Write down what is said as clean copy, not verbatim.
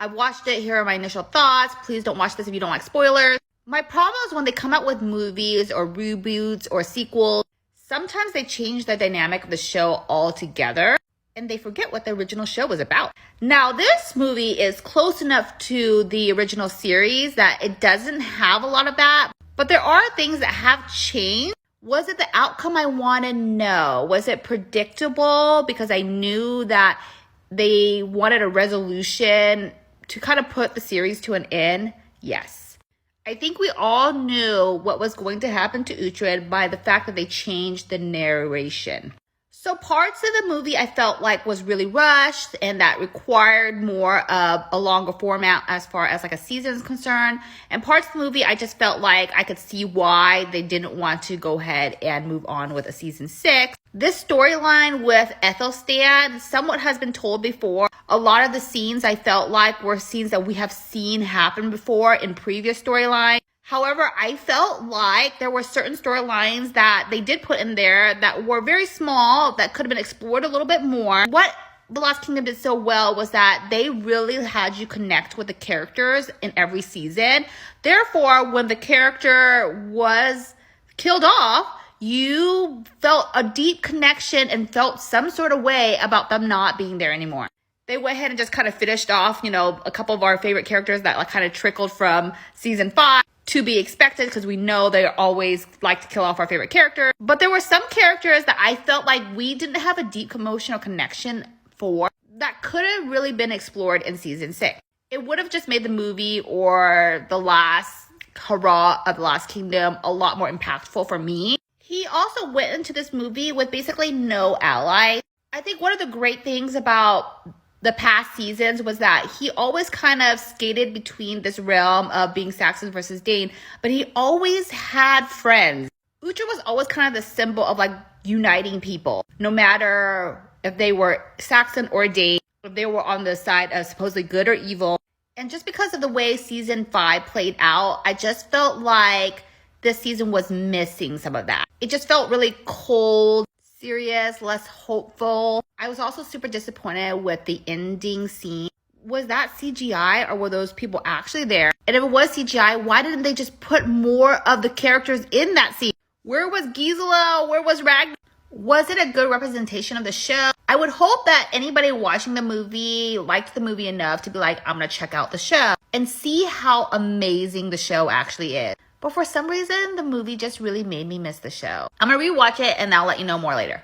I've watched it. Here are my initial thoughts. Please don't watch this if you don't like spoilers. My problem is when they come out with movies or reboots or sequels, sometimes they change the dynamic of the show altogether and they forget what the original show was about. Now, this movie is close enough to the original series that it doesn't have a lot of that, but there are things that have changed. Was it the outcome I wanted? No. Was it predictable because I knew that they wanted a resolution to kind of put the series to an end? Yes. I think we all knew what was going to happen to Uhtred by the fact that they changed the narration. So parts of the movie I felt like was really rushed and that required more of a longer format as far as like a season is concerned. And parts of the movie I just felt like I could see why they didn't want to go ahead and move on with a season 6. This storyline with Ethelstan somewhat has been told before. A lot of the scenes I felt like were scenes that we have seen happen before in previous storylines. However, I felt like there were certain storylines that they did put in there that were very small, that could have been explored a little bit more. What The Lost Kingdom did so well was that they really had you connect with the characters in every season. Therefore, when the character was killed off, you felt a deep connection and felt some sort of way about them not being there anymore. They went ahead and just kind of finished off, a couple of our favorite characters that kind of trickled from season 5. To be expected because we know they always like to kill off our favorite character. But there were some characters that I felt like we didn't have a deep emotional connection for that could have really been explored in season 6. It would have just made the movie or the last hurrah of The Lost Kingdom a lot more impactful for me. He also went into this movie with basically no allies. I think one of the great things about the past seasons was that he always kind of skated between this realm of being Saxon versus Dane, but he always had friends. Uhtred was always kind of the symbol of uniting people, no matter if they were Saxon or Dane, if they were on the side of supposedly good or evil. And just because of the way season 5 played out, I just felt like this season was missing some of that. It just felt really cold, serious, less hopeful. I was also super disappointed with the ending scene. Was that CGI or were those people actually there? And if it was CGI, why didn't they just put more of the characters in that scene? Where was Gisela? Where was Ragnar? Was it a good representation of the show? I would hope that anybody watching the movie liked the movie enough to be like, I'm gonna check out the show and see how amazing the show actually is. But for some reason, the movie just really made me miss the show. I'm gonna rewatch it and I'll let you know more later.